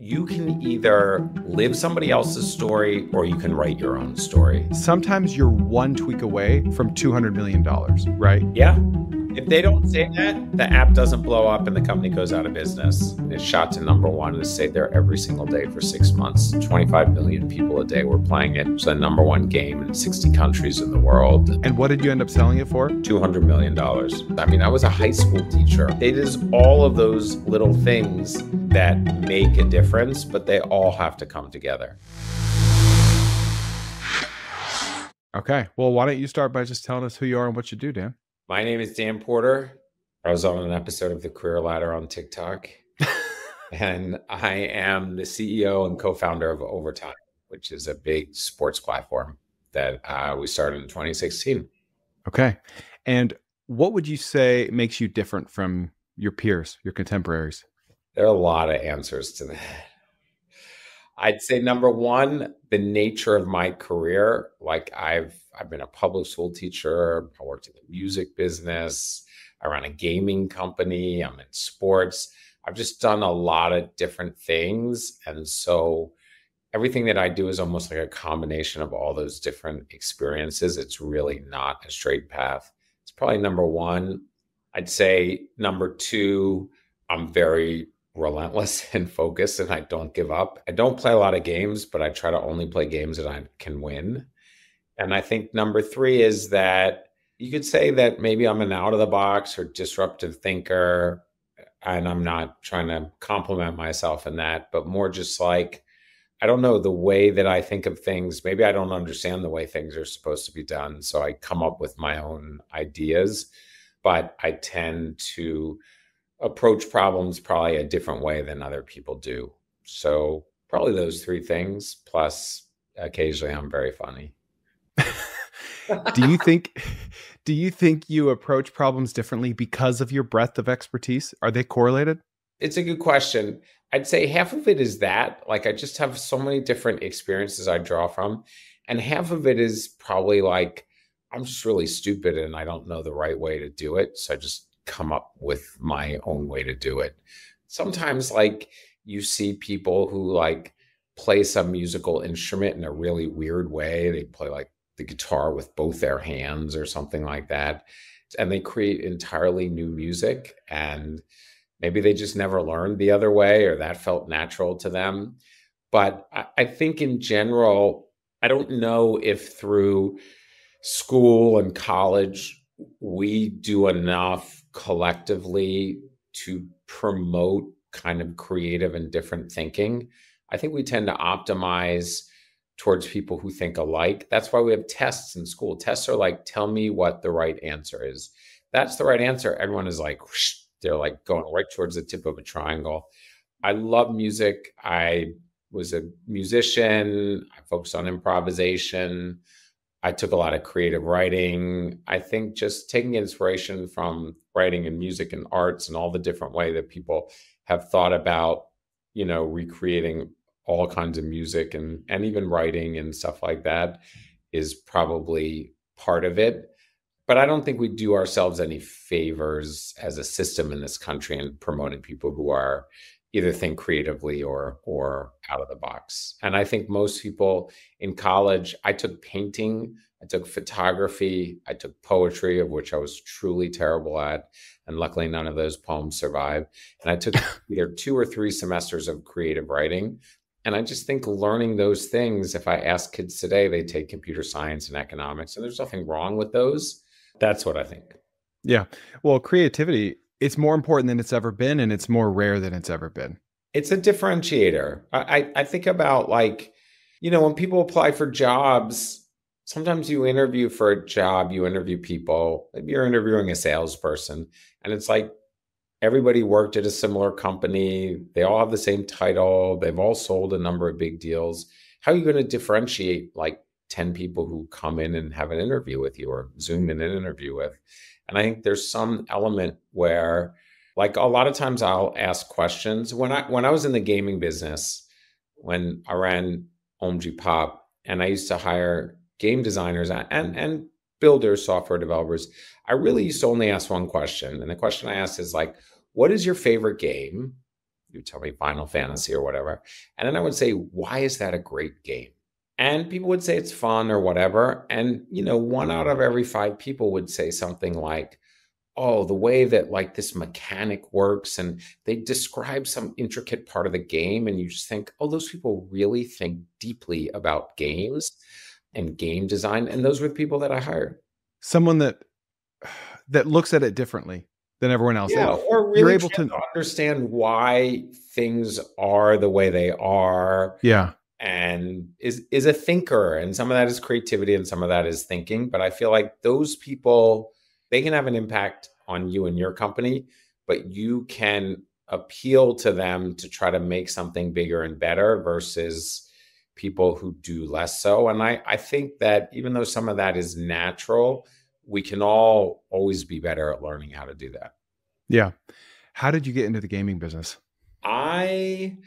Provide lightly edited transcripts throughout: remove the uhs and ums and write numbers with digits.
You can either live somebody else's story or you can write your own story. Sometimes you're one tweak away from $200 million, right? Yeah. If they don't say that, the app doesn't blow up and the company goes out of business. It's shot to #1 and it's stayed there every single day for 6 months. 25 million people a day were playing it. It's the #1 game in 60 countries in the world. And what did you end up selling it for? $200 million. I mean, I was a high school teacher. It is all of those little things that make a difference, but they all have to come together. Okay. Well, why don't you start by just telling us who you are and what you do, Dan? My name is Dan Porter. I was on an episode of The Career Ladder on TikTok. And I am the CEO and co-founder of Overtime, which is a big sports platform that we started in 2016. Okay. And what would you say makes you different from your peers, your contemporaries? There are a lot of answers to that. I'd say #1, the nature of my career. Like I've been a public school teacher. I worked in the music business. I ran a gaming company. I'm in sports. I've just done a lot of different things. And so everything that I do is almost like a combination of all those different experiences. It's really not a straight path. It's probably #1. I'd say #2, I'm very relentless and focused and I don't give up. I don't play a lot of games, but I try to only play games that I can win. And I think #3 is that you could say that maybe I'm an out of the box or disruptive thinker, and I'm not trying to compliment myself in that, but more just like, I don't know, the way that I think of things, maybe I don't understand the way things are supposed to be done. So I come up with my own ideas, but I tend to approach problems probably a different way than other people do. So probably those 3 things, plus occasionally I'm very funny. Do you think you approach problems differently because of your breadth of expertise? Are they correlated? It's a good question. I'd say half of it is that, like, I just have so many different experiences I draw from. And half of it is probably like, I'm just really stupid and I don't know the right way to do it. So I just come up with my own way to do it. Sometimes like you see people who like play some musical instrument in a really weird way. They play like the guitar with both their hands or something like that. And they create entirely new music. And maybe they just never learned the other way or that felt natural to them. But I think in general, I don't know if through school and college, we do enough collectively to promote kind of creative and different thinking. I think we tend to optimize towards people who think alike. That's why we have tests in school. Tests are like, tell me what the right answer is. That's the right answer. Everyone is like, whoosh, they're like going right towards the tip of a triangle. I love music. I was a musician. I focused on improvisation. I took a lot of creative writing. I think just taking inspiration from writing and music and arts and all the different way that people have thought about, recreating all kinds of music and even writing and stuff like that is probably part of it. But I don't think we do ourselves any favors as a system in this country in promoting people who are either think creatively or out of the box. And I think most people in college, I took painting, I took photography, I took poetry, of which I was truly terrible at. And luckily none of those poems survived. And I took either 2 or 3 semesters of creative writing. And I just think learning those things, if I ask kids today, they take computer science and economics, and there's nothing wrong with those. That's what I think. Yeah. Well, creativity, it's more important than it's ever been, and it's more rare than it's ever been. It's a differentiator. I think about like, when people apply for jobs, sometimes you interview for a job, you interview people, maybe you're interviewing a salesperson, and it's like everybody worked at a similar company. They all have the same title. They've all sold a number of big deals. How are you going to differentiate like 10 people who come in and have an interview with you or Zoom in an interview with? And I think there's some element where, like, a lot of times I'll ask questions. When I was in the gaming business, when I ran OMG Pop, and I used to hire game designers and builders, software developers, I really used to only ask one question. And the question I asked is like, what is your favorite game? you tell me Final Fantasy or whatever. And then I would say, why is that a great game? And people would say it's fun or whatever. And, one out of every five people would say something like, oh, the way that like this mechanic works. And they describe some intricate part of the game. And you just think, oh, those people really think deeply about games and game design. And those were the people that I hired. Someone that looks at it differently than everyone else. Yeah, or You're really able trying to, to understand why things are the way they are, yeah. and is a thinker. And some of that is creativity and some of that is thinking. But I feel like those people, they can have an impact on you and your company, but you can appeal to them to try to make something bigger and better versus people who do less so. And I think that even though some of that is natural, we can all always be better at learning how to do that. Yeah. How did you get into the gaming business? I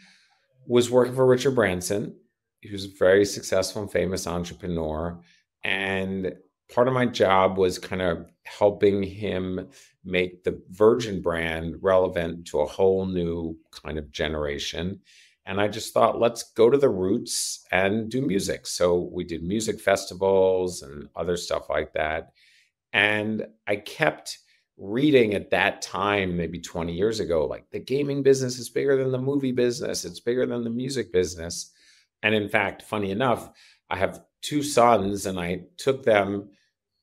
was working for Richard Branson, who's a very successful and famous entrepreneur. And part of my job was kind of helping him make the Virgin brand relevant to a whole new kind of generation. And I just thought, let's go to the roots and do music. So we did music festivals and other stuff like that. And I kept reading at that time, maybe 20 years ago, like the gaming business is bigger than the movie business. It's bigger than the music business. And in fact, funny enough, I have two sons and I took them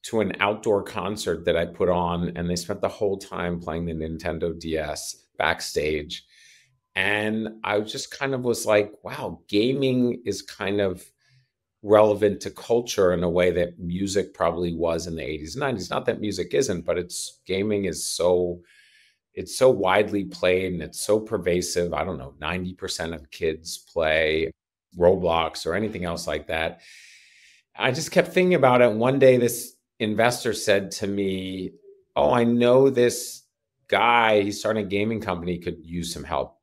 to an outdoor concert that I put on, and they spent the whole time playing the Nintendo DS backstage. And I just kind of was like, wow, gaming is kind of relevant to culture in a way that music probably was in the 80s and 90s. Not that music isn't, but gaming is it's so widely played and it's so pervasive. I don't know, 90% of kids play Roblox or anything else like that. I just kept thinking about it. One day this investor said to me, oh, I know this guy, he's starting a gaming company, could use some help.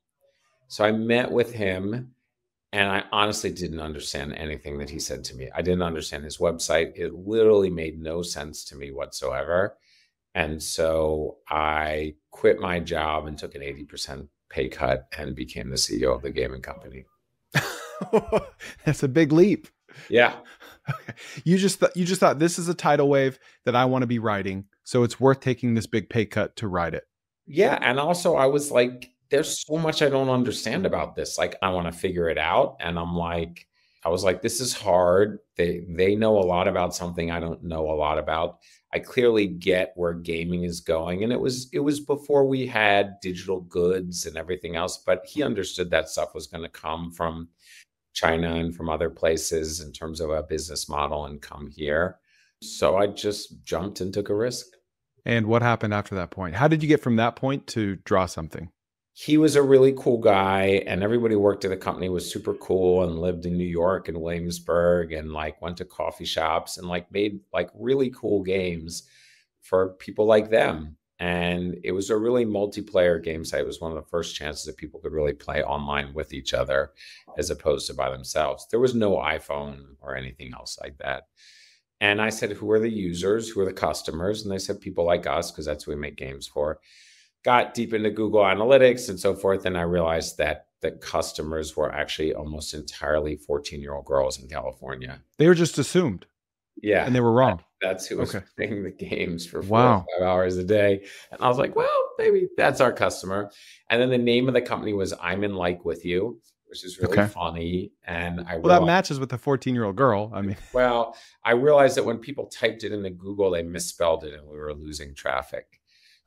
So I met with him. And I honestly didn't understand anything that he said to me. I didn't understand his website. It literally made no sense to me whatsoever. And so I quit my job and took an 80% pay cut and became the CEO of the gaming company. That's a big leap. Yeah. Okay. You just thought this is a tidal wave that I want to be riding, so it's worth taking this big pay cut to ride it. Yeah. And also I was like, there's so much I don't understand about this. Like, I want to figure it out. And I was like, this is hard. They know a lot about something I don't know a lot about. I clearly get where gaming is going. And it was before we had digital goods and everything else, but he understood that stuff was going to come from China and from other places in terms of a business model and come here. So I just jumped and took a risk. And what happened after that point? How did you get from that point to draw something? He was a really cool guy, and everybody who worked at the company was super cool and lived in New York and Williamsburg and like went to coffee shops and like made like really cool games for people like them. And it was a really multiplayer game site. It was one of the first chances that people could really play online with each other as opposed to by themselves. There was no iPhone or anything else like that. And I said, who are the users? Who are the customers? And they said, people like us, because that's who we make games for. Got deep into Google Analytics and so forth. And I realized that the customers were actually almost entirely 14-year-old girls in California. They were just assumed. Yeah. And they were wrong. That's who was playing the games for 4 Wow. or 5 hours a day. And I was like, well, maybe that's our customer. And then the name of the company was I'm in Like With You, which is really funny. And I that matches with the 14-year-old girl. I mean, well, I realized that when people typed it into Google, they misspelled it and we were losing traffic.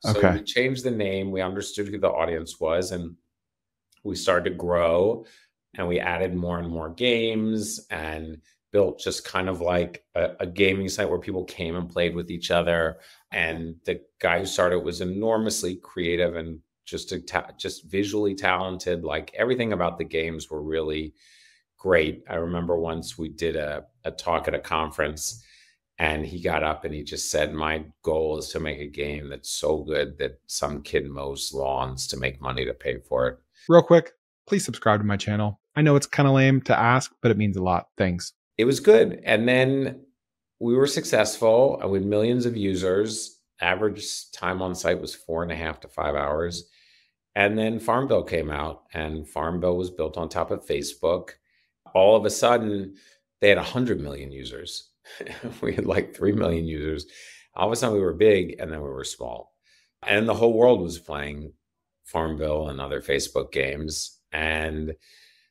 So we changed the name. We understood who the audience was, and we started to grow, and we added more and more games and built just kind of like a gaming site where people came and played with each other. And the guy who started was enormously creative and just visually talented. Like everything about the games were really great. I remember once we did a talk at a conference, and he got up and he just said, my goal is to make a game that's so good that some kid mows lawns to make money to pay for it. Real quick, please subscribe to my channel. I know it's kind of lame to ask, but it means a lot. Thanks. It was good. And then we were successful with millions of users. Average time on site was 4.5 to 5 hours. And then Farmville came out, and Farmville was built on top of Facebook. All of a sudden, they had 100 million users. We had like 3 million users. All of a sudden, we were big, and then we were small. And the whole world was playing Farmville and other Facebook games. And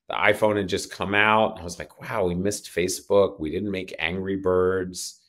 the iPhone had just come out. I was like, wow, we missed Facebook. We didn't make Angry Birds.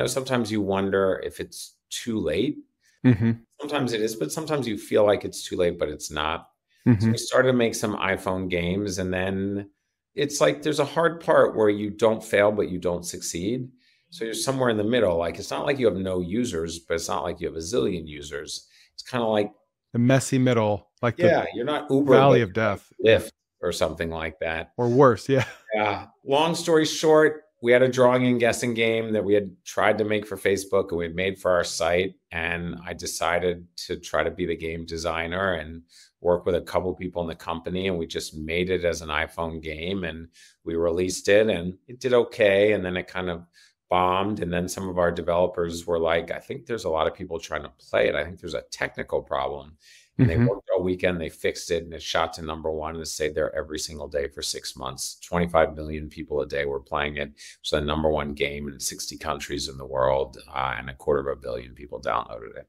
Sometimes you wonder if it's too late. Mm-hmm. Sometimes it is, but sometimes you feel like it's too late, but it's not. So Mm-hmm. we started to make some iPhone games, and then it's like there's a hard part where you don't fail, but you don't succeed. So you're somewhere in the middle. Like it's not like you have no users, but it's not like you have a zillion users. It's kind of like, The messy middle, like the yeah, you're not Uber, but valley of you're like death. Yeah. Lyft or something like that. Or worse. Yeah. Yeah. Long story short, we had a drawing and guessing game that we had tried to make for Facebook and we had made for our site. And I decided to try to be the game designer and work with a couple people in the company. And we just made it as an iPhone game and we released it and it did okay. And then it kind of bombed. And then some of our developers were like, I think there's a lot of people trying to play it. I think there's a technical problem. And they Mm-hmm. worked all weekend, they fixed it, and it shot to #1 and it stayed there every single day for 6 months. 25 million people a day were playing it. It's the #1 game in 60 countries in the world, and 250 million people downloaded it.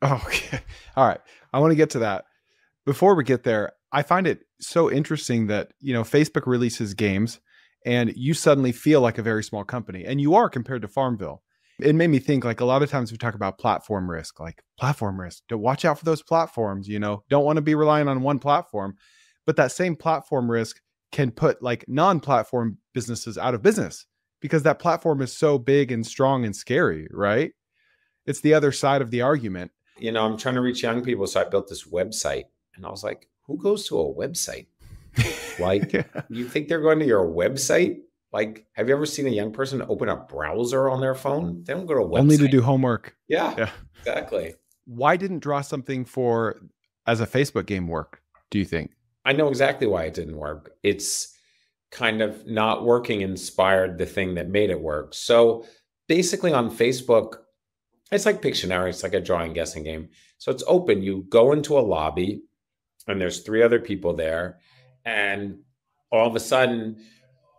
Oh, okay. All right. I want to get to that. Before we get there, I find it so interesting that, Facebook releases games and you suddenly feel like a very small company, and you are compared to Farmville. It made me think, like, a lot of times we talk about platform risk, to watch out for those platforms, don't want to be relying on one platform. But that same platform risk can put like non-platform businesses out of business because that platform is so big and strong and scary, right? It's the other side of the argument. I'm trying to reach young people, so I built this website, and I was like, who goes to a website? Like, Yeah. you think they're going to your website? Like, have you ever seen a young person open a browser on their phone? They don't go to a website. Only to do homework. Yeah, Yeah. exactly. Why didn't Draw Something for as a Facebook game work, do you think? I know exactly why it didn't work. It's kind of not working inspired the thing that made it work. So basically on Facebook, it's like Pictionary. It's like a drawing guessing game. So it's open. You go into a lobby and there's 3 other people there. And all of a sudden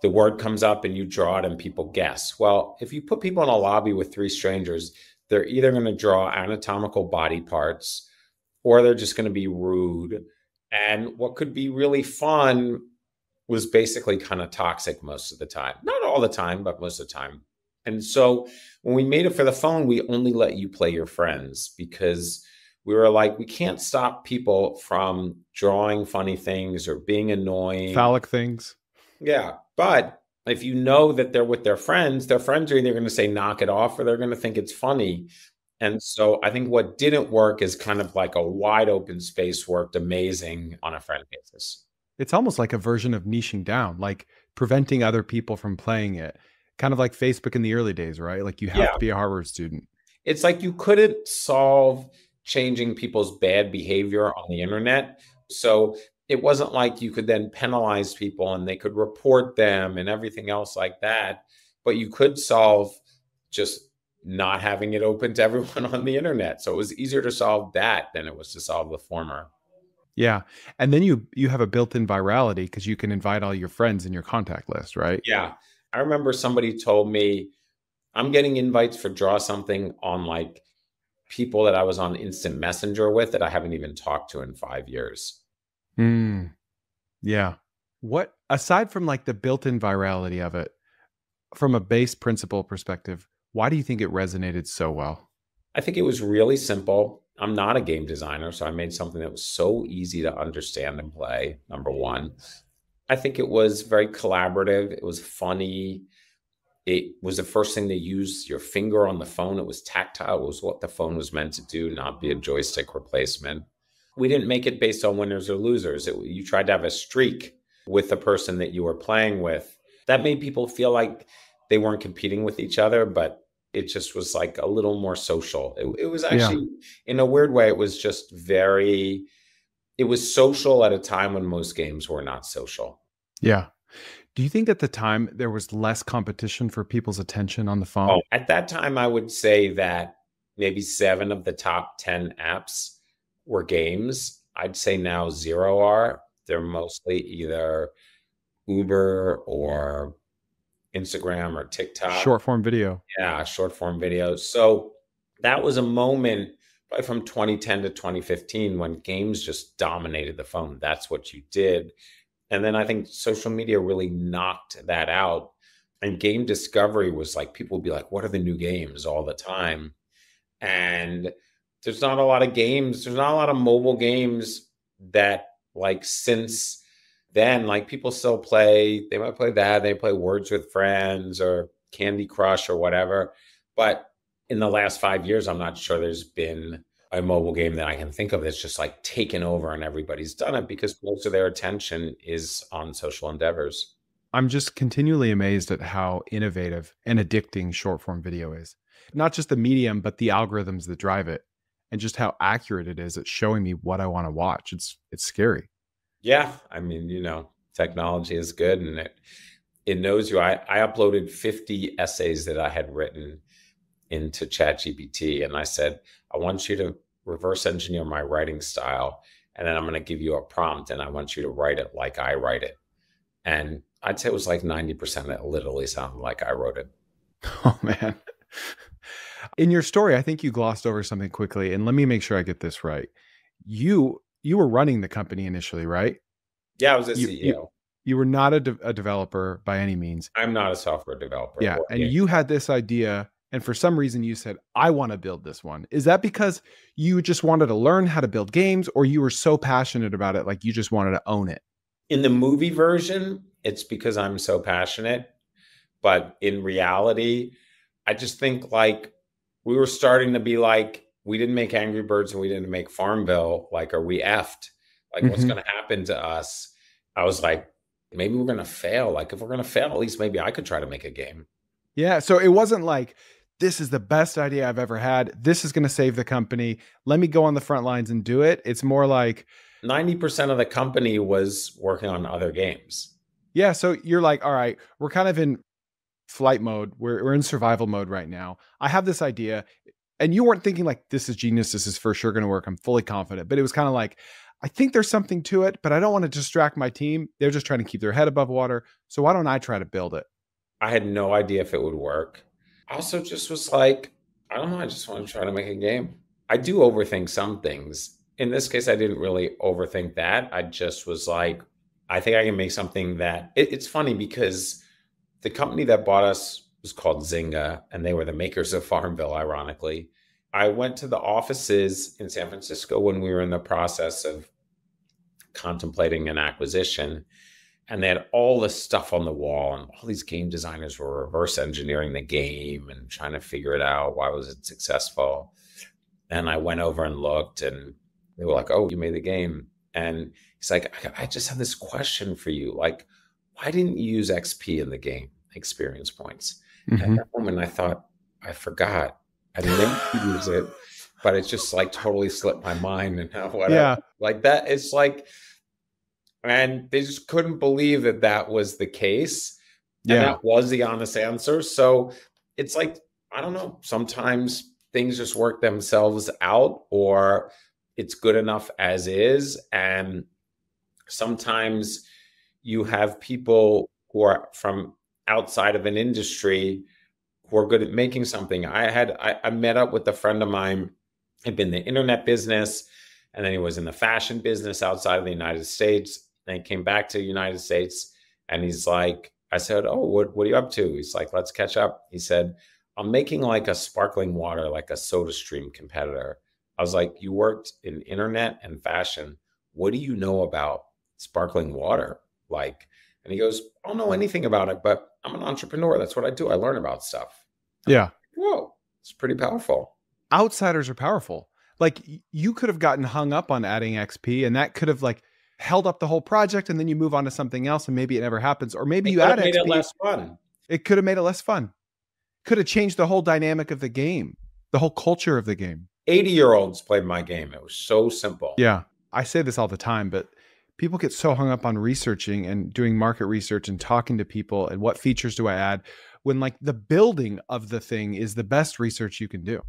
the word comes up and you draw it and people guess. Well, if you put people in a lobby with 3 strangers, they're either going to draw anatomical body parts or they're just going to be rude. And what could be really fun was basically kind of toxic most of the time. Not all the time, but most of the time. And so when we made it for the phone, we only let you play your friends because we were like, we can't stop people from drawing funny things or being annoying. Phallic things. Yeah. But if you know that they're with their friends are either going to say knock it off or they're going to think it's funny. And so I think what didn't work is kind of like a wide open space worked amazing on a friend basis. It's almost like a version of niching down, like preventing other people from playing it. Kind of like Facebook in the early days, right? Like you have to be a Harvard student. It's like you couldn't solve changing people's bad behavior on the internet. So it wasn't like you could then penalize people and they could report them and everything else like that. But you could solve just not having it open to everyone on the internet. So it was easier to solve that than it was to solve the former. Yeah. And then you have a built-in virality because you can invite all your friends in your contact list, right? Yeah. I remember somebody told me, I'm getting invites for Draw Something on like people that I was on Instant Messenger with that I haven't even talked to in 5 years. Yeah. What, aside from like the built-in virality of it, from a base principle perspective, why do you think it resonated so well? I think it was really simple. I'm not a game designer, so I made something that was so easy to understand and play, #1. I think it was very collaborative. It was funny. It was the first thing to use your finger on the phone. It was tactile. It was what the phone was meant to do, not be a joystick replacement. We didn't make it based on winners or losers. You tried to have a streak with the person that you were playing with. That made people feel like they weren't competing with each other, but it just was like a little more social. It was actually, in a weird way, it was just it was social at a time when most games were not social. Yeah. Do you think at the time there was less competition for people's attention on the phone? Oh, at that time, I would say that maybe 7 of the top 10 apps were games. I'd say now zero are. They're mostly either Uber or Instagram or TikTok. Short form video. Yeah, short form videos. So that was a moment probably from 2010 to 2015 when games just dominated the phone. That's what you did. And then I think social media really knocked that out. And game discovery was like people would be like, what are the new games all the time? And there's not a lot of games, there's not a lot of mobile games that like since then, like people still play, they might play that, they play Words with Friends or Candy Crush or whatever. But in the last 5 years, I'm not sure there's been a mobile game that I can think of that's just like taken over and everybody's done it because most of their attention is on social endeavors. I'm just continually amazed at how innovative and addicting short form video is. Not just the medium, but the algorithms that drive it and just how accurate it is at showing me what I want to watch. It's scary. Yeah, I mean, technology is good and it knows you. I uploaded 50 essays that I had written into ChatGPT and I said, I want you to reverse engineer my writing style. And then I'm going to give you a prompt and I want you to write it like I write it. And I'd say it was like 90% that literally sounded like I wrote it. Oh, man. In your story, I think you glossed over something quickly. And let me make sure I get this right. You were running the company initially, right? Yeah, I was a You, CEO. you were not a developer by any means. I'm not a software developer. Yeah. And you had this idea. And for some reason you said, I want to build this one. Is that because you just wanted to learn how to build games or you were so passionate about it, like you just wanted to own it? In the movie version, it's because I'm so passionate. But in reality, I just think like we were starting to be like, we didn't make Angry Birds and we didn't make Farmville. Like, are we effed? Like, what's going to happen to us? I was like, maybe we're going to fail. Like, if we're going to fail, at least maybe I could try to make a game. Yeah. So it wasn't like, this is the best idea I've ever had. This is going to save the company. Let me go on the front lines and do it. It's more like 90% of the company was working on other games. Yeah. So you're like, all right, we're kind of in flight mode. We're in survival mode right now. I have this idea. And you weren't thinking like, this is genius. This is for sure going to work. I'm fully confident. But it was kind of like, I think there's something to it, but I don't want to distract my team. They're just trying to keep their head above water. So why don't I try to build it? I had no idea if it would work. I also just was like, I don't know. I just want to try to make a game. I do overthink some things. In this case, I didn't really overthink that. I just was like, I think I can make something that it's funny because the company that bought us was called Zynga, and they were the makers of Farmville, ironically. I went to the offices in San Francisco when we were in the process of contemplating an acquisition, and they had all this stuff on the wall, and all these game designers were reverse engineering the game and trying to figure it out. Why was it successful? And I went over and looked, and they were like, oh, you made the game. And he's like, I just have this question for you. Like, why didn't you use XP in the game, experience points? And at that moment, I thought, I forgot. I didn't use it, but it just like totally slipped my mind and whatever. Yeah. Like that, it's like, and they just couldn't believe that that was the case. And that was the honest answer. So it's like, I don't know, sometimes things just work themselves out or it's good enough as is. And sometimes you have people who are from outside of an industry who are good at making something. I met up with a friend of mine, had been in the internet business, and then he was in the fashion business outside of the United States. And he came back to the United States and he's like, I said, oh, what are you up to? He's like, let's catch up. He said, I'm making like a sparkling water, like a Soda Stream competitor. I was like, you worked in internet and fashion. What do you know about sparkling water? Like, and he goes, I don't know anything about it, but I'm an entrepreneur. That's what I do. I learn about stuff. Yeah. Whoa, it's pretty powerful. Outsiders are powerful. Like you could have gotten hung up on adding XP and that could have like held up the whole project and then you move on to something else and maybe it never happens. Or maybe you add XP. It made it less fun. It could have made it less fun. Could have changed the whole dynamic of the game, the whole culture of the game. 80-year-olds played my game. It was so simple. Yeah. I say this all the time, but people get so hung up on researching and doing market research and talking to people and what features do I add when like the building of the thing is the best research you can do.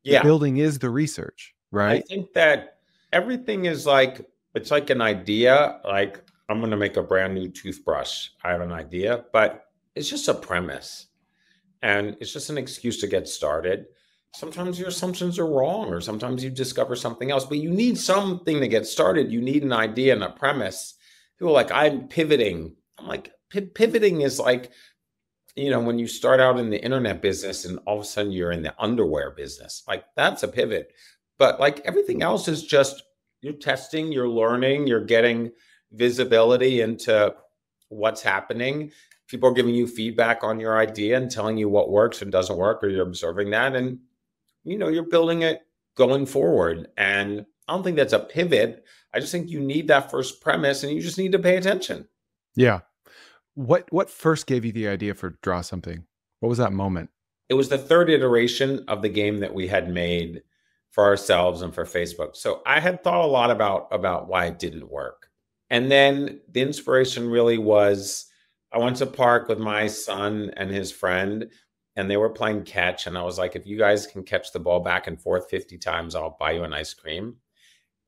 Yeah. The building is the research, right? I think that everything is like It's like an idea, like I'm going to make a brand new toothbrush. I have an idea, but it's just a premise and it's just an excuse to get started. Sometimes your assumptions are wrong, or sometimes you discover something else, but you need something to get started. You need an idea and a premise. People are like, I'm pivoting. I'm like, pivoting is like, when you start out in the internet business and all of a sudden you're in the underwear business, like that's a pivot. But like everything else is just you're testing, you're learning, you're getting visibility into what's happening. People are giving you feedback on your idea and telling you what works and doesn't work, or you're observing that. And, you're building it going forward. And I don't think that's a pivot. I just think you need that first premise and you just need to pay attention. Yeah. What first gave you the idea for Draw Something? What was that moment? It was the third iteration of the game that we had made for ourselves and for Facebook. So I had thought a lot about why it didn't work. And then the inspiration really was I went to park with my son and his friend, and they were playing catch. And I was like, if you guys can catch the ball back and forth 50 times, I'll buy you an ice cream.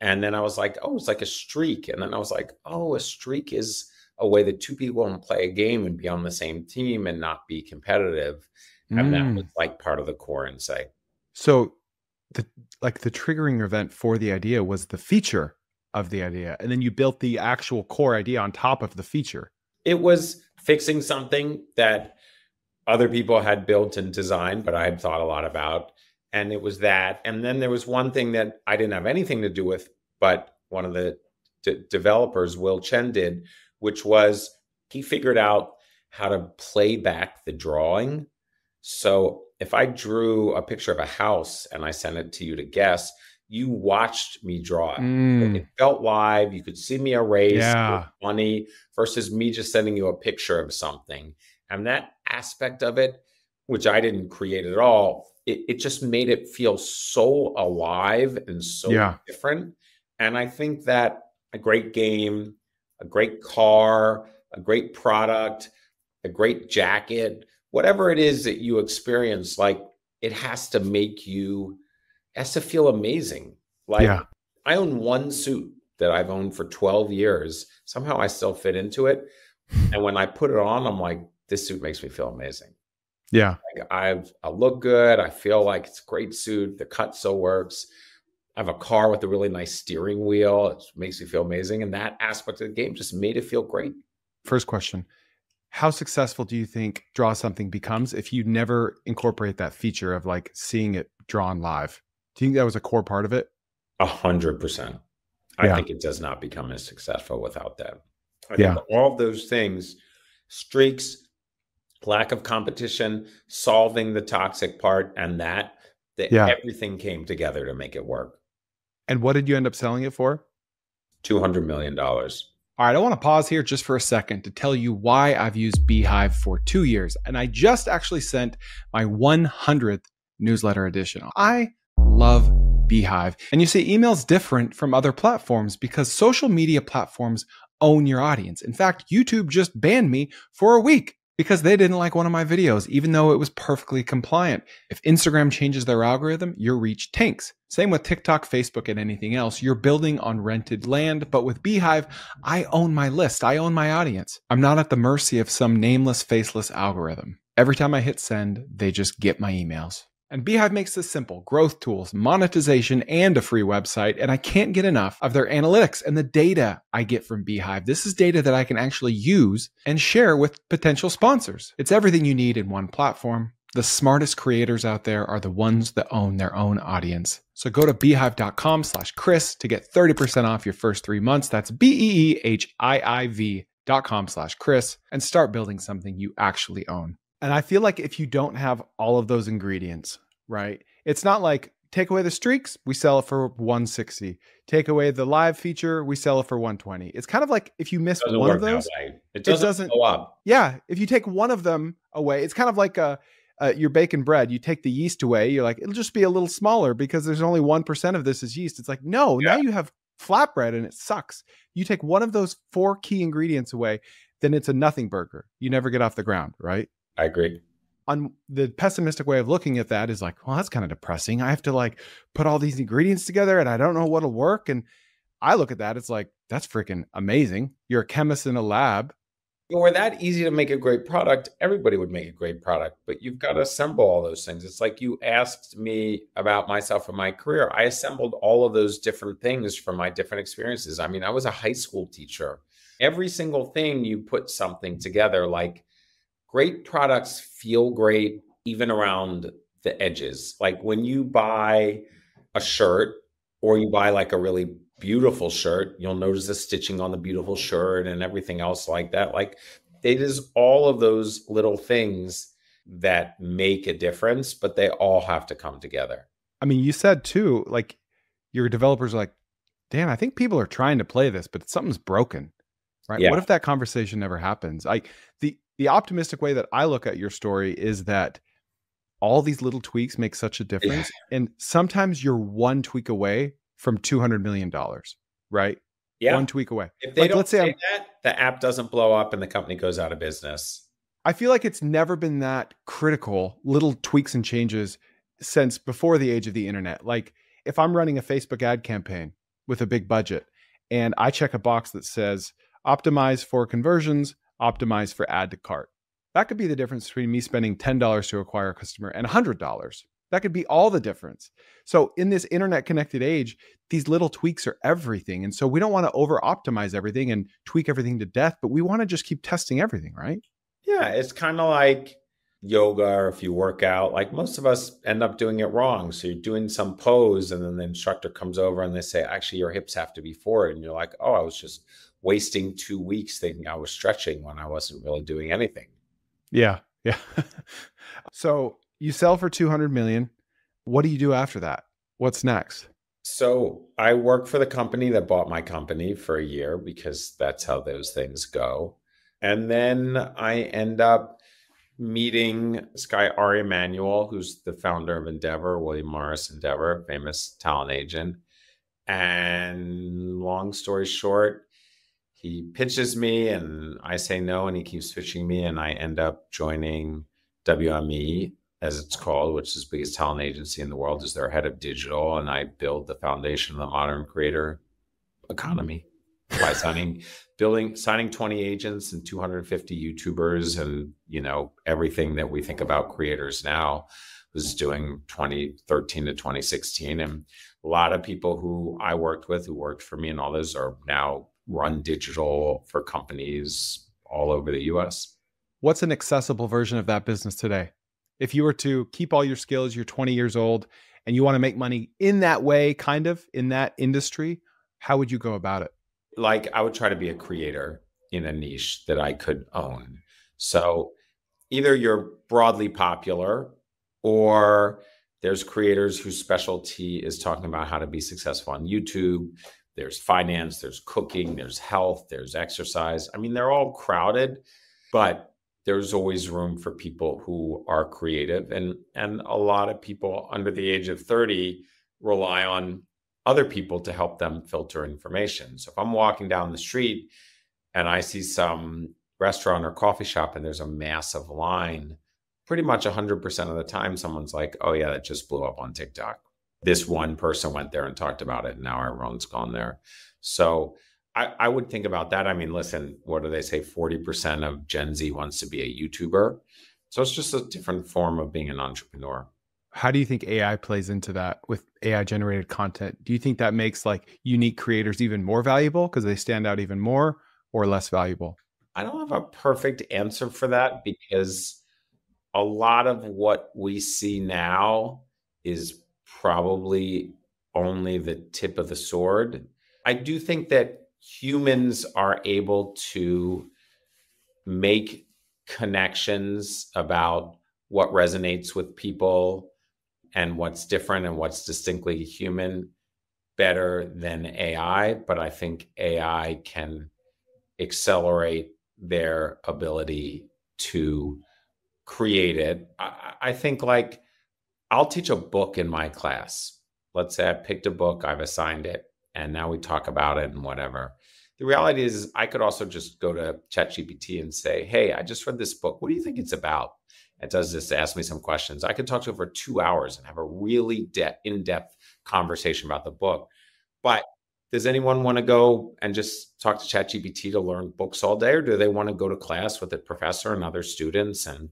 And then I was like, oh, it's like a streak. And then I was like, oh, a streak is a way that two people can play a game and be on the same team and not be competitive. And that was like part of the core insight. So the triggering event for the idea was the feature of the idea. And then you built the actual core idea on top of the feature. It was fixing something that other people had built and designed, but I had thought a lot about. And it was that. And then there was one thing that I didn't have anything to do with, but one of the developers, Will Chen, did, which was he figured out how to play back the drawing. So if I drew a picture of a house and I sent it to you to guess, you watched me draw it. It felt live. You could see me erase. Yeah. It was funny versus me just sending you a picture of something. And that aspect of it, which I didn't create at all, it just made it feel so alive and so different. And I think that a great game, a great car, a great product, a great jacket, whatever it is that you experience, like it has to feel amazing. Like I own one suit that I've owned for 12 years. Somehow I still fit into it. And when I put it on, I'm like, this suit makes me feel amazing. Yeah. Like I look good. I feel like it's a great suit. The cut still works. I have a car with a really nice steering wheel. It makes me feel amazing. And that aspect of the game just made it feel great. First question. How successful do you think Draw Something becomes if you never incorporate that feature of like seeing it drawn live? Do you think that was a core part of it? 100%. I think it does not become as successful without that. I think all of those things, streaks, lack of competition, solving the toxic part, and everything came together to make it work. And what did you end up selling it for? $200 million. All right, I want to pause here just for a second to tell you why I've used Beehive for 2 years. And I just actually sent my 100th newsletter edition. I love Beehive. And you see, email's different from other platforms because social media platforms own your audience. In fact, YouTube just banned me for a week because they didn't like one of my videos, even though it was perfectly compliant. If Instagram changes their algorithm, your reach tanks. Same with TikTok, Facebook, and anything else. You're building on rented land, but with Beehive, I own my list. I own my audience. I'm not at the mercy of some nameless, faceless algorithm. Every time I hit send, they just get my emails. And Beehive makes this simple: growth tools, monetization, and a free website. And I can't get enough of their analytics and the data I get from Beehive. This is data that I can actually use and share with potential sponsors. It's everything you need in one platform. The smartest creators out there are the ones that own their own audience. So go to beehive.com/Chris to get 30% off your first 3 months. That's BEEHIIV.com/Chris and start building something you actually own. And I feel like if you don't have all of those ingredients, right? It's not like take away the streaks, we sell it for 160. Take away the live feature, we sell it for 120. It's kind of like if you miss one of those, it doesn't go up. Yeah. If you take one of them away, it's kind of like you're baking bread. You take the yeast away. You're like, it'll just be a little smaller because there's only 1% of this is yeast. It's like, no, now you have flatbread and it sucks. You take one of those 4 key ingredients away, then it's a nothing burger. You never get off the ground, right? I agree. On the pessimistic way of looking at that is like, well, that's kind of depressing. I have to like put all these ingredients together and I don't know what'll work. And I look at that, it's like, that's freaking amazing. You're a chemist in a lab. If it were that easy to make a great product, everybody would make a great product, but you've got to assemble all those things. It's like you asked me about myself and my career. I assembled all of those different things from my different experiences. I mean, I was a high school teacher. Every single thing you put something together, like great products feel great even around the edges. Like when you buy a shirt or you buy like a really beautiful shirt, you'll notice the stitching on the beautiful shirt and everything else like that. Like it is all of those little things that make a difference, but they all have to come together. I mean, you said too, like your developers are like, damn, I think people are trying to play this, but something's broken, right? Yeah. What if that conversation never happens? Like the optimistic way that I look at your story is that all these little tweaks make such a Yeah. difference. And sometimes you're one tweak away from $200 million, right? Yeah. One tweak away. If they Like, don't let's say say that, the app doesn't blow up and the company goes out of business. I feel like it's never been that critical, little tweaks and changes since before the age of the internet. Like if I'm running a Facebook ad campaign with a big budget and I check a box that says optimize for conversions, optimize for add to cart. That could be the difference between me spending $10 to acquire a customer and $100. That could be all the difference. So in this internet connected age, these little tweaks are everything. And so we don't want to over optimize everything and tweak everything to death, but we want to just keep testing everything, right? Yeah, it's kind of like yoga or if you work out, like most of us end up doing it wrong. So you're doing some pose and then the instructor comes over and they say, actually, your hips have to be forward. And you're like, oh, I was just wasting 2 weeks thinking I was stretching when I wasn't really doing anything. Yeah. Yeah. So you sell for 200 million. What do you do after that? What's next? So I work for the company that bought my company for a year because that's how those things go. And then I end up meeting this guy, Ari Emanuel, who's the founder of Endeavor, William Morris Endeavor, famous talent agent. And long story short, he pitches me and I say no, and he keeps pitching me. And I end up joining WME, as it's called, which is the biggest talent agency in the world, as their head of digital. And I build the foundation of the modern creator economy by signing 20 agents and 250 YouTubers and, everything that we think about creators now was doing 2013 to 2016. And a lot of people who I worked with, who worked for me and all those are now run digital for companies all over the US. What's an accessible version of that business today? If you were to keep all your skills, you're 20 years old and you want to make money in that way, kind of in that industry, how would you go about it? Like I would try to be a creator in a niche that I could own. So either you're broadly popular or there's creators whose specialty is talking about how to be successful on YouTube. There's finance, there's cooking, there's health, there's exercise. I mean, they're all crowded, but there's always room for people who are creative. And a lot of people under the age of 30 rely on other people to help them filter information. So if I'm walking down the street and I see some restaurant or coffee shop and there's a massive line, pretty much 100% of the time, someone's like, oh yeah, that just blew up on TikTok. This one person went there and talked about it and now everyone's gone there. So I would think about that. I mean, listen, what do they say? 40% of Gen Z wants to be a YouTuber. So it's just a different form of being an entrepreneur. How do you think AI plays into that with AI generated content? Do you think that makes like unique creators even more valuable because they stand out even more or less valuable? I don't have a perfect answer for that because a lot of what we see now is probably only the tip of the sword. I do think that humans are able to make connections about what resonates with people and what's different and what's distinctly human better than AI. But I think AI can accelerate their ability to create it. I think like I'll teach a book in my class. Let's say I picked a book, I've assigned it, and now we talk about it and whatever. The reality is I could also just go to ChatGPT and say, hey, I just read this book. What do you think it's about? It does this to ask me some questions. I could talk to it for 2 hours and have a really in-depth conversation about the book. But does anyone want to go and just talk to ChatGPT to learn books all day, or do they want to go to class with a professor and other students and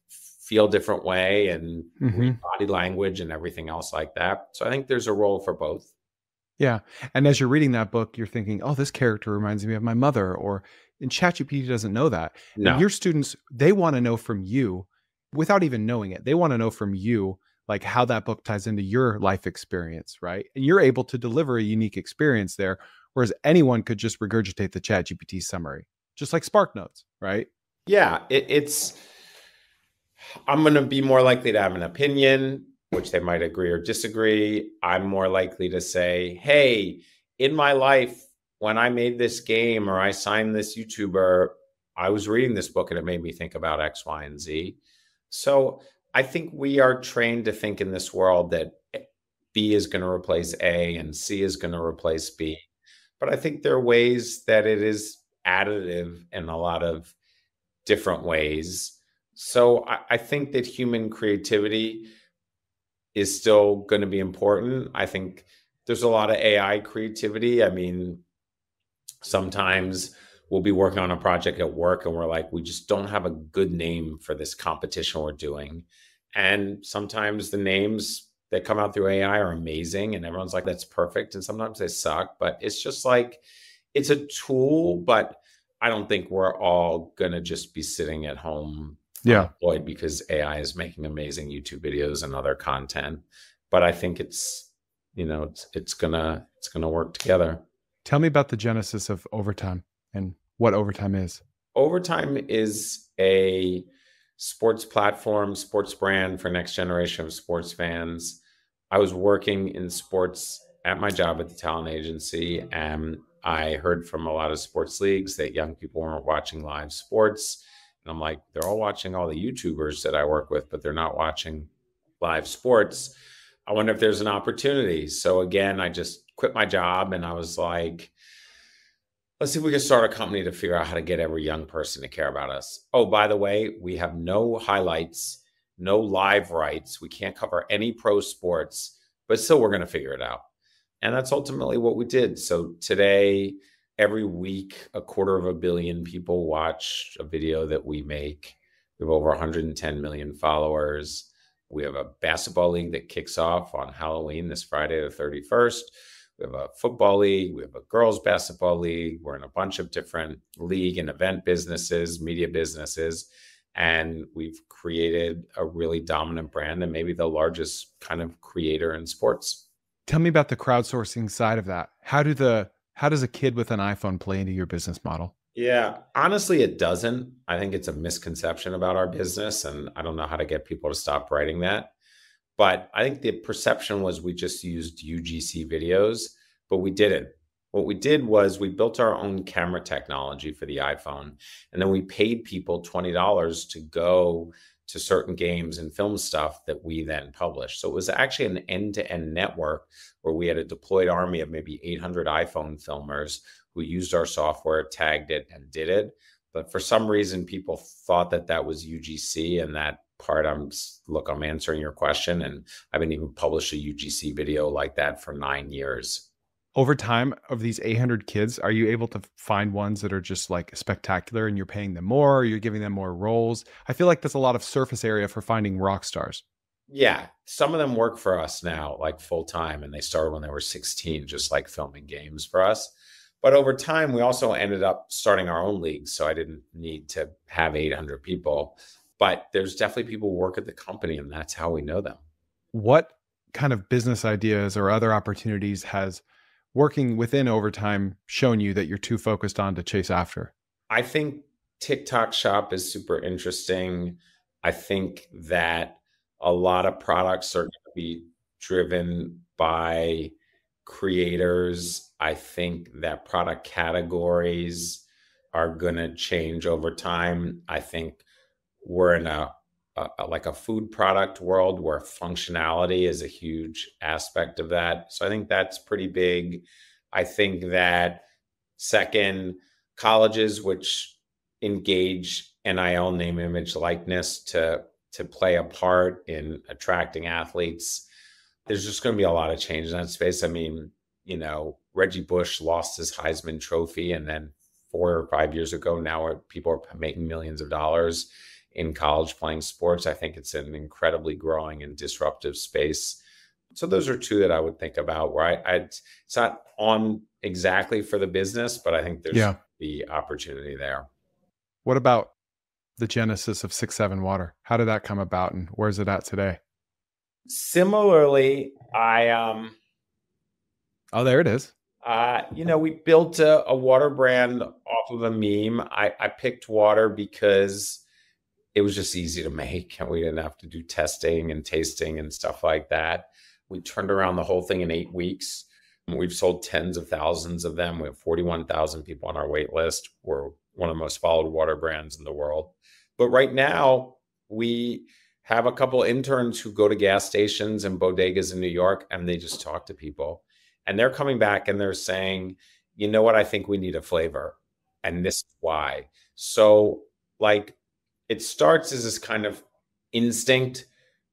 feel a different way and read Hmm. body language and everything else like that? So I think there's a role for both. Yeah. And as you're reading that book, you're thinking, oh, this character reminds me of my mother, or and ChatGPT doesn't know that. And No. your students, they want to know from you without even knowing it. They want to know from you like how that book ties into your life experience, right? And you're able to deliver a unique experience there, whereas anyone could just regurgitate the ChatGPT summary, just like Spark Notes, right? Yeah, it's I'm going to be more likely to have an opinion, which they might agree or disagree. I'm more likely to say, hey, in my life, when I made this game or I signed this YouTuber, I was reading this book and it made me think about X, Y, and Z. So I think we are trained to think in this world that B is going to replace A and C is going to replace B. But I think there are ways that it is additive in a lot of different ways. So I think that human creativity is still going to be important. I think there's a lot of AI creativity. I mean, sometimes we'll be working on a project at work and we're like, we just don't have a good name for this competition we're doing. And sometimes the names that come out through AI are amazing and everyone's like, that's perfect. And sometimes they suck, but it's just like, it's a tool, but I don't think we're all going to just be sitting at home Yeah. unemployed because AI is making amazing YouTube videos and other content. But I think it's, it's gonna work together. Tell me about the genesis of Overtime and what Overtime is. Overtime is a sports platform, sports brand for next generation of sports fans. I was working in sports at my job at the talent agency, and I heard from a lot of sports leagues that young people weren't watching live sports. And I'm like, they're all watching all the YouTubers that I work with, but they're not watching live sports. I wonder if there's an opportunity. So again, I just quit my job and I was like, let's see if we can start a company to figure out how to get every young person to care about us. Oh, by the way, we have no highlights, no live rights. We can't cover any pro sports, but still we're going to figure it out. And that's ultimately what we did. So today, every week, 250 million people watch a video that we make. We have over 110 million followers. We have a basketball league that kicks off on Halloween this Friday, the 31st. We have a football league. We have a girls basketball league. We're in a bunch of different league and event businesses, media businesses. And we've created a really dominant brand and maybe the largest kind of creator in sports. Tell me about the crowdsourcing side of that. How does a kid with an iPhone play into your business model? Yeah, honestly, it doesn't. I think it's a misconception about our business. And I don't know how to get people to stop writing that. But I think the perception was we just used UGC videos, but we didn't. What we did was we built our own camera technology for the iPhone, and then we paid people $20 to go to certain games and film stuff that we then published. So it was actually an end-to-end network where we had a deployed army of maybe 800 iPhone filmers who used our software, tagged it, and did it. But for some reason, people thought that that was UGC, and that part I'm answering your question, and I haven't even published a UGC video like that for 9 years. Over time, of these 800 kids, are you able to find ones that are just like spectacular and you're paying them more, or you're giving them more roles? I feel like there's a lot of surface area for finding rock stars. Yeah, some of them work for us now like full time, and they started when they were 16 just like filming games for us. But over time we also ended up starting our own league, so I didn't need to have 800 people. But there's definitely people who work at the company, and that's how we know them. What kind of business ideas or other opportunities has working within Overtime shown you that you're too focused on to chase after? I think TikTok Shop is super interesting. I think that a lot of products are going to be driven by creators. I think that product categories are going to change over time. I think we're in like a food product world where functionality is a huge aspect of that. So I think that's pretty big. I think that second, colleges which engage NIL, name, image, likeness to play a part in attracting athletes. There's just going to be a lot of change in that space. I mean, Reggie Bush lost his Heisman Trophy, and then 4 or 5 years ago, now people are making millions of dollars in college playing sports. I think it's an incredibly growing and disruptive space. So those are two that I would think about where it's not on exactly for the business, but I think there's the opportunity there. What about the genesis of 6-7 Water? How did that come about, and where's it at today? Similarly, oh, there it is. We built a water brand off of a meme. I picked water because it was just easy to make, and we didn't have to do testing and tasting and stuff like that. We turned around the whole thing in 8 weeks. We've sold tens of thousands of them. We have 41,000 people on our wait list. We're one of the most followed water brands in the world. But right now, we have a couple interns who go to gas stations and bodegas in New York, and they just talk to people. And they're coming back and they're saying, you know what, I think we need a flavor. And this is why. So it starts as this kind of instinct.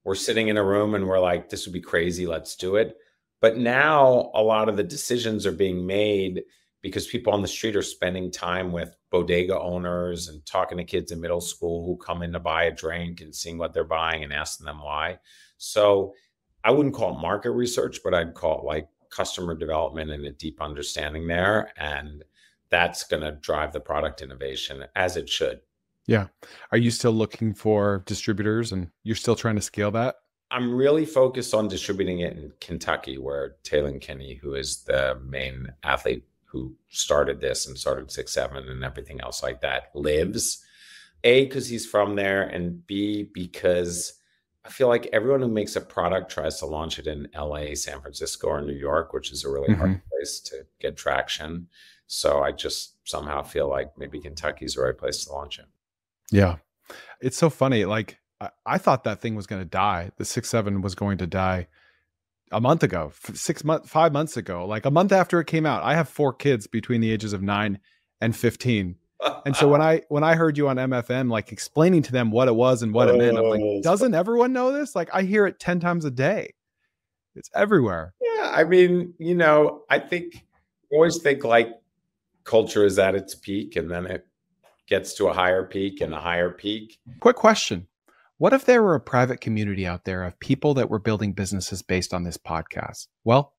We're sitting in a room and we're like, this would be crazy. Let's do it. But now a lot of the decisions are being made because people on the street are spending time with bodega owners and talking to kids in middle school who come in to buy a drink and seeing what they're buying and asking them why. So I wouldn't call it market research, but I'd call it customer development and a deep understanding there. And that's going to drive the product innovation as it should. Yeah. Are you still looking for distributors, and you're still trying to scale that? I'm really focused on distributing it in Kentucky, where Taylor Kinney, who is the main athlete who started this and started 6-7 and everything else like that, lives. A, because he's from there, and B, because I feel like everyone who makes a product tries to launch it in LA, San Francisco, or New York, which is a really hard place to get traction. So I just somehow feel like maybe Kentucky's the right place to launch it. Yeah. It's so funny. I thought that thing was going to die. The 6-7 was going to die a month ago, 5 months ago, a month after it came out. I have 4 kids between the ages of 9 and 15. And so when I heard you on MFM, explaining to them what it was and what it meant, I'm like, doesn't everyone know this? I hear it 10 times a day. It's everywhere. Yeah. I mean, always think culture is at its peak, and then it gets to a higher peak and a higher peak. Quick question. What if there were a private community out there of people that were building businesses based on this podcast? Well,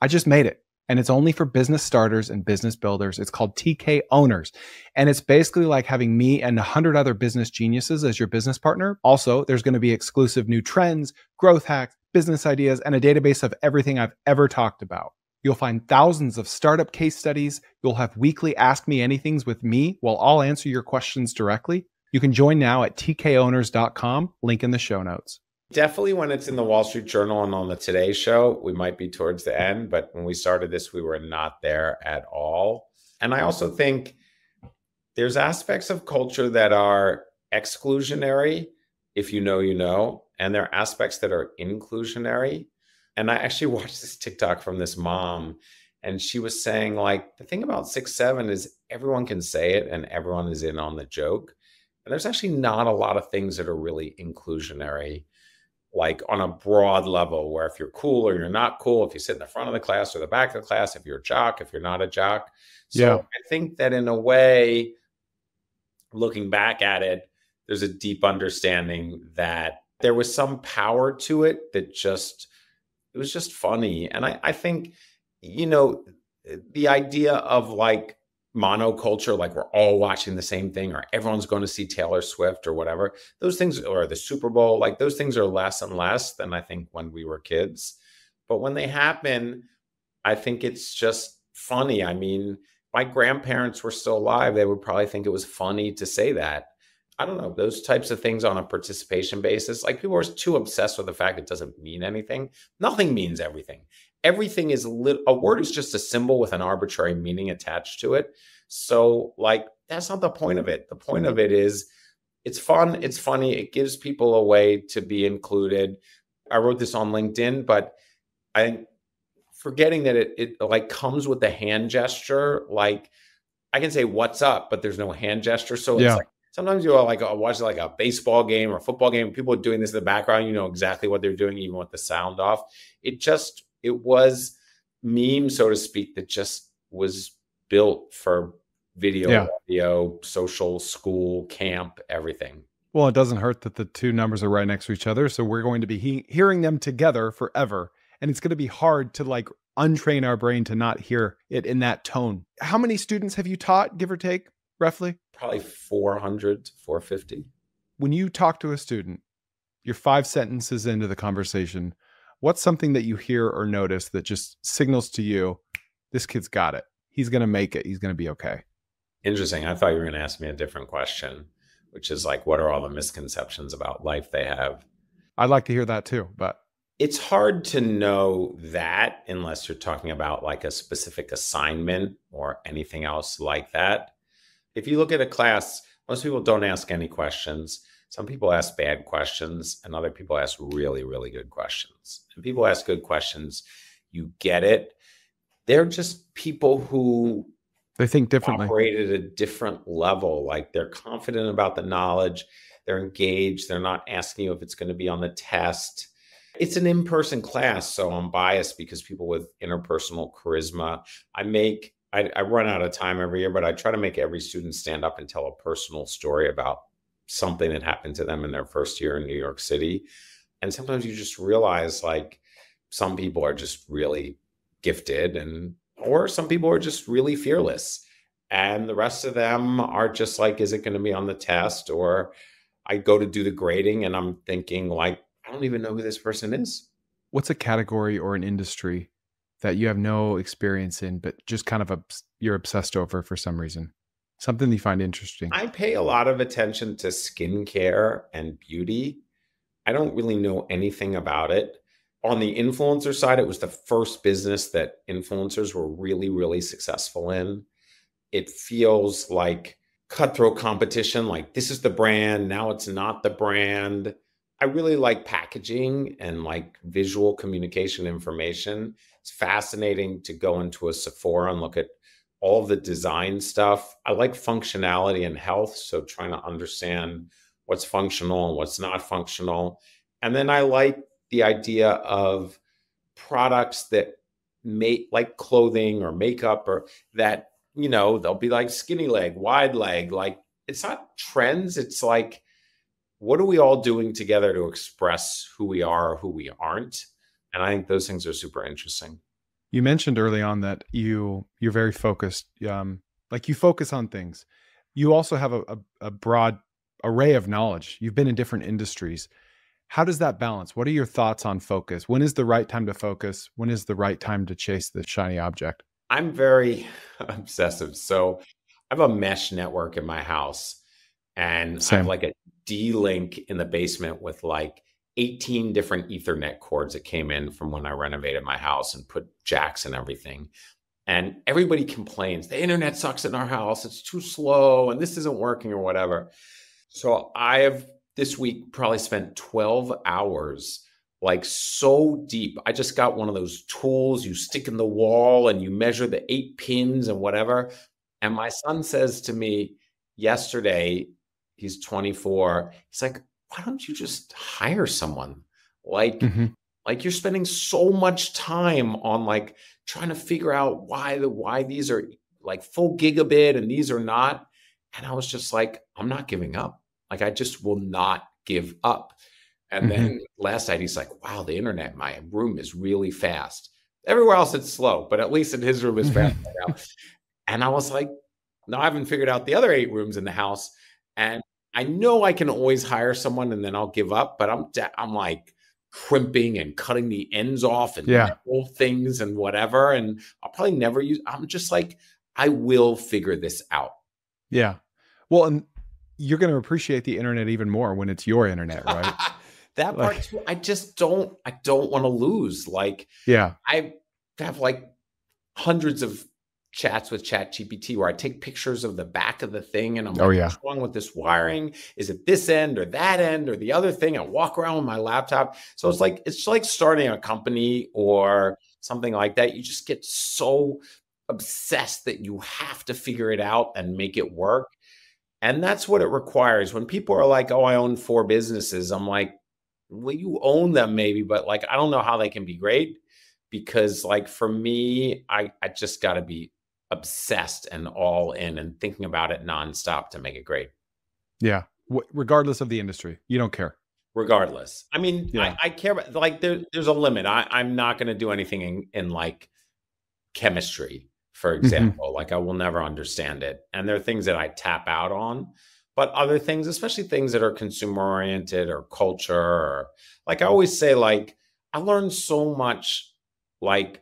I just made it. And it's only for business starters and business builders. It's called TK Owners. And it's basically like having me and 100 other business geniuses as your business partner. Also, there's going to be exclusive new trends, growth hacks, business ideas, and a database of everything I've ever talked about. You'll find thousands of startup case studies. You'll have weekly Ask Me Anythings with me while I'll answer your questions directly. You can join now at tkowners.com, link in the show notes. Definitely when it's in the Wall Street Journal and on the Today Show, we might be towards the end. But when we started this, we were not there at all. And I also think there's aspects of culture that are exclusionary, if you know, you know, and there are aspects that are inclusionary. And I actually watched this TikTok from this mom, and she was saying, the thing about 6-7 is everyone can say it and everyone is in on the joke. And there's actually not a lot of things that are really inclusionary, on a broad level, where if you're cool or you're not cool, if you sit in the front of the class or the back of the class, if you're a jock, if you're not a jock. So I think that in a way, looking back at it, there's a deep understanding that there was some power to it that it was just funny. And I think, the idea of monoculture, we're all watching the same thing, or everyone's going to see Taylor Swift or whatever, those things, or the Super Bowl, those things are less and less than I think when we were kids. But when they happen, I think it's just funny. I mean, my grandparents were still alive, they would probably think it was funny to say that. I don't know, those types of things on a participation basis. People are too obsessed with the fact it doesn't mean anything. Nothing means everything. Everything is a word is just a symbol with an arbitrary meaning attached to it. So that's not the point of it. The point of it is it's fun. It's funny. It gives people a way to be included. I wrote this on LinkedIn, but I think forgetting that it comes with the hand gesture. I can say what's up, but there's no hand gesture. So it's sometimes you'll watch a baseball game or a football game. People are doing this in the background. You know exactly what they're doing, even with the sound off. It was meme, so to speak, that just was built for video, Yeah. audio, social, school, camp, everything. Well, it doesn't hurt that the two numbers are right next to each other. So we're going to be hearing them together forever. And it's going to be hard to like untrain our brain to not hear it in that tone. How many students have you taught, give or take, roughly? Probably 400 to 450. When you talk to a student, you're 5 sentences into the conversation. What's something that you hear or notice that just signals to you, this kid's got it. He's going to make it. He's going to be okay. Interesting. I thought you were going to ask me a different question, which is like, what are all the misconceptions about life they have? I'd like to hear that too, but it's hard to know that unless you're talking about like a specific assignment or anything else like that. If you look at a class, most people don't ask any questions. Some people ask bad questions and other people ask really, really good questions. And people ask good questions, you get it. They're just people who they think differently, operate at a different level. Like they're confident about the knowledge, they're engaged, they're not asking you if it's going to be on the test. It's an in-person class, so I'm biased because people with interpersonal charisma, I run out of time every year, but I try to make every student stand up and tell a personal story about something that happened to them in their first year in New York City. And sometimes you just realize like some people are just really gifted or some people are just really fearless. And the rest of them are just like, is it going to be on the test? Or I go to do the grading and I'm thinking like, I don't even know who this person is. What's a category or an industry that you have no experience in, but just kind of you're obsessed over for some reason? Something you find interesting. I pay a lot of attention to skincare and beauty. I don't really know anything about it. On the influencer side, it was the first business that influencers were really, really successful in. It feels like cutthroat competition, like this is the brand, now it's not the brand. I really like packaging and like visual communication information. It's fascinating to go into a Sephora and look at all of the design stuff. I like functionality and health, so trying to understand what's functional and what's not functional. And then I like the idea of products that make like clothing or makeup or that, you know, they'll be like skinny leg, wide leg. Like it's not trends. It's like, what are we all doing together to express who we are or who we aren't? And I think those things are super interesting. You mentioned early on that you're very focused. Like you focus on things. You also have a broad array of knowledge. You've been in different industries. How does that balance? What are your thoughts on focus? When is the right time to focus? When is the right time to chase the shiny object? I'm very obsessive. So I have a mesh network in my house and I have Same. like a D-Link in the basement with like 18 different Ethernet cords that came in from when I renovated my house and put jacks and everything. And everybody complains, the internet sucks in our house. It's too slow and this isn't working or whatever. So I have this week probably spent 12 hours like so deep. I just got one of those tools you stick in the wall and you measure the 8 pins and whatever. And my son says to me yesterday, he's 24. He's like, why don't you just hire someone? Like you're spending so much time on like trying to figure out why these are like full gigabit and these are not. And I was just like, I'm not giving up. Like I just will not give up. And then last night he's like, wow, the internet in my room is really fast. Everywhere else it's slow, but at least in his room it's fast right now. And I was like, no, I haven't figured out the other 8 rooms in the house. And I know I can always hire someone and then I'll give up, but I'm like crimping and cutting the ends off and metal things and whatever. And I'll probably never I'm just like, I will figure this out. Yeah. Well, and you're going to appreciate the internet even more when it's your internet, right? That part too, I don't want to lose. Like, I have like hundreds of chats with ChatGPT where I take pictures of the back of the thing and I'm like, what's wrong with this wiring? Is it this end or that end or the other thing? I walk around with my laptop. So it's like starting a company or something like that. You just get so obsessed that you have to figure it out and make it work. And that's what it requires. When people are like, oh, I own 4 businesses, I'm like, well, you own them maybe, but like, I don't know how they can be great because like for me, I just got to be obsessed and all in and thinking about it nonstop to make it great. Yeah. Regardless of the industry, you don't care. Regardless. I mean, Yeah. I care about like there's a limit. I'm not going to do anything in like chemistry, for Hmm. example. Like I will never understand it. And there are things that I tap out on, but other things, especially things that are consumer oriented or culture, or like I always say, like I learned so much, like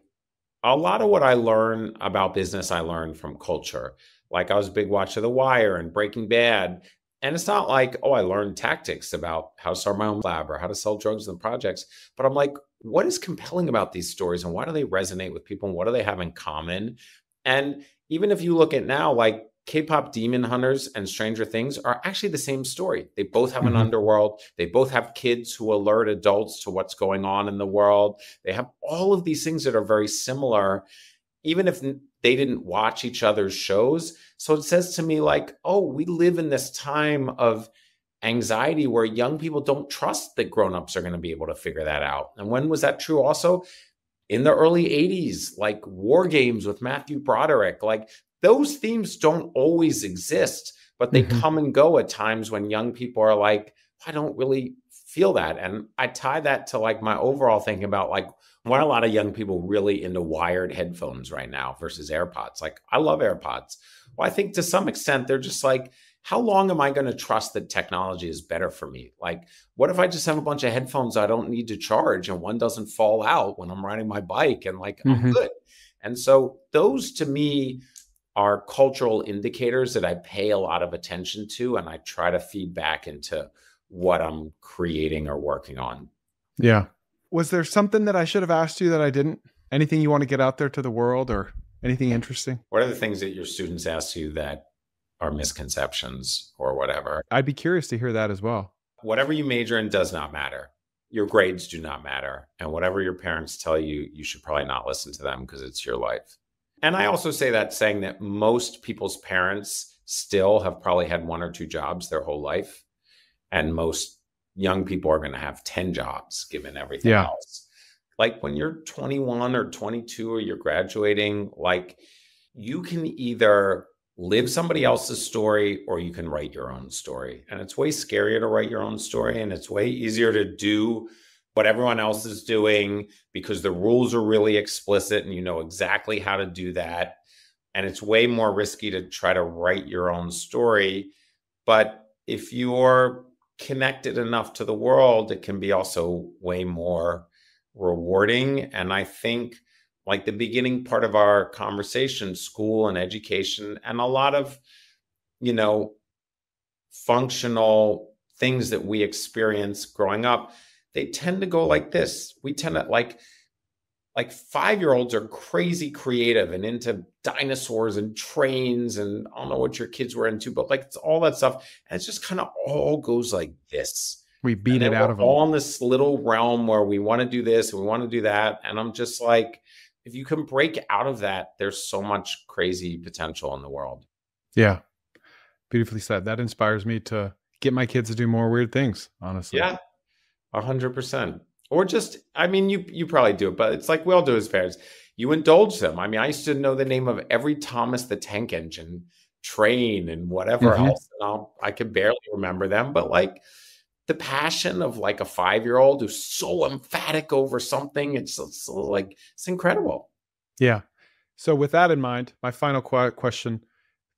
a lot of what I learn about business, I learned from culture. Like I was a big watcher of The Wire and Breaking Bad. And it's not like, oh, I learned tactics about how to start my own lab or how to sell drugs and projects. But I'm like, what is compelling about these stories and why do they resonate with people and what do they have in common? And even if you look at now, like K-pop Demon Hunters and Stranger Things are actually the same story. They both have an Hmm. underworld. They both have kids who alert adults to what's going on in the world. They have all of these things that are very similar, even if they didn't watch each other's shows. So it says to me, like, oh, we live in this time of anxiety where young people don't trust that grown-ups are going to be able to figure that out. And when was that true? Also, in the early 80s, like War Games with Matthew Broderick, like those themes don't always exist, but they Hmm. come and go at times when young people are like, I don't really feel that. And I tie that to like my overall thinking about like why a lot of young people really into wired headphones right now versus AirPods. Like I love AirPods. Well, I think to some extent they're just like, how long am I going to trust that technology is better for me? Like, what if I just have a bunch of headphones I don't need to charge and one doesn't fall out when I'm riding my bike and like I'm Hmm. good? And so those to me are cultural indicators that I pay a lot of attention to and I try to feed back into what I'm creating or working on. Yeah. Was there something that I should have asked you that I didn't? Anything you want to get out there to the world or anything interesting? What are the things that your students ask you that are misconceptions or whatever? I'd be curious to hear that as well. Whatever you major in does not matter. Your grades do not matter. And whatever your parents tell you, you should probably not listen to them because it's your life. And I also say that saying that most people's parents still have probably had one or two jobs their whole life. And most young people are going to have 10 jobs given everything Yeah. else. Like when you're 21 or 22 or you're graduating, like you can either live somebody else's story or you can write your own story. And it's way scarier to write your own story. And it's way easier to do what everyone else is doing because the rules are really explicit and you know exactly how to do that. And it's way more risky to try to write your own story. But if you're connected enough to the world, it can be also way more rewarding. And I think like the beginning part of our conversation, school and education, and a lot of, you know, functional things that we experience growing up, they tend to go like this. We tend to like 5-year-olds are crazy creative and into dinosaurs and trains and I don't know what your kids were into, but like it's all that stuff. And it's just kind of all goes like this. We And beat then it out we're of them. all in this little realm where we want to do this and we want to do that. And I'm just like, if you can break out of that, there's so much crazy potential in the world. Yeah. Beautifully said. That inspires me to get my kids to do more weird things, honestly. Yeah, 100%. Or just, I mean, you probably do it, but it's like we all do as parents. You indulge them. I mean, I used to know the name of every Thomas the Tank Engine train and whatever Hmm. else. And I could barely remember them, but like the passion of like a 5-year-old who's so emphatic over something, it's like, it's incredible. Yeah. So, with that in mind, my final question: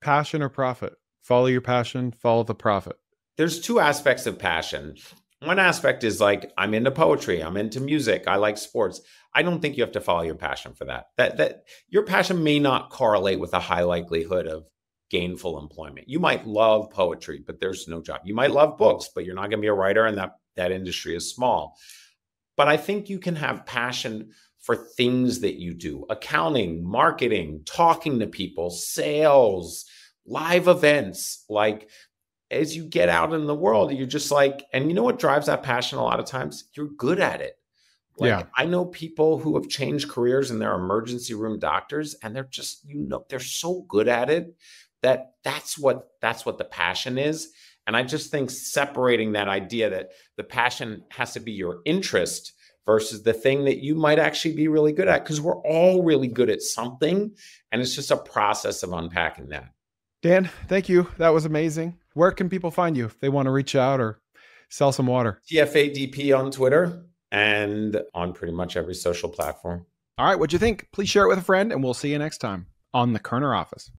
passion or profit? Follow your passion, follow the profit. There's two aspects of passion. One aspect is like I'm into poetry, I'm into music, I like sports. I don't think you have to follow your passion for that. That your passion may not correlate with a high likelihood of gainful employment. You might love poetry, but there's no job. You might love books, but you're not going to be a writer and that industry is small. But I think you can have passion for things that you do. Accounting, marketing, talking to people, sales, live events, like as you get out in the world, you're just like, and you know what drives that passion a lot of times? You're good at it. Yeah. Like I know people who have changed careers and they're emergency room doctors and they're just, they're so good at it that that's what the passion is. And I just think separating that idea that the passion has to be your interest versus the thing that you might actually be really good at, because we're all really good at something. And it's just a process of unpacking that. Dan, thank you. That was amazing. Where can people find you if they want to reach out or sell some water? TFADP on Twitter and on pretty much every social platform. All right. What'd you think? Please share it with a friend, and we'll see you next time on the Koerner Office.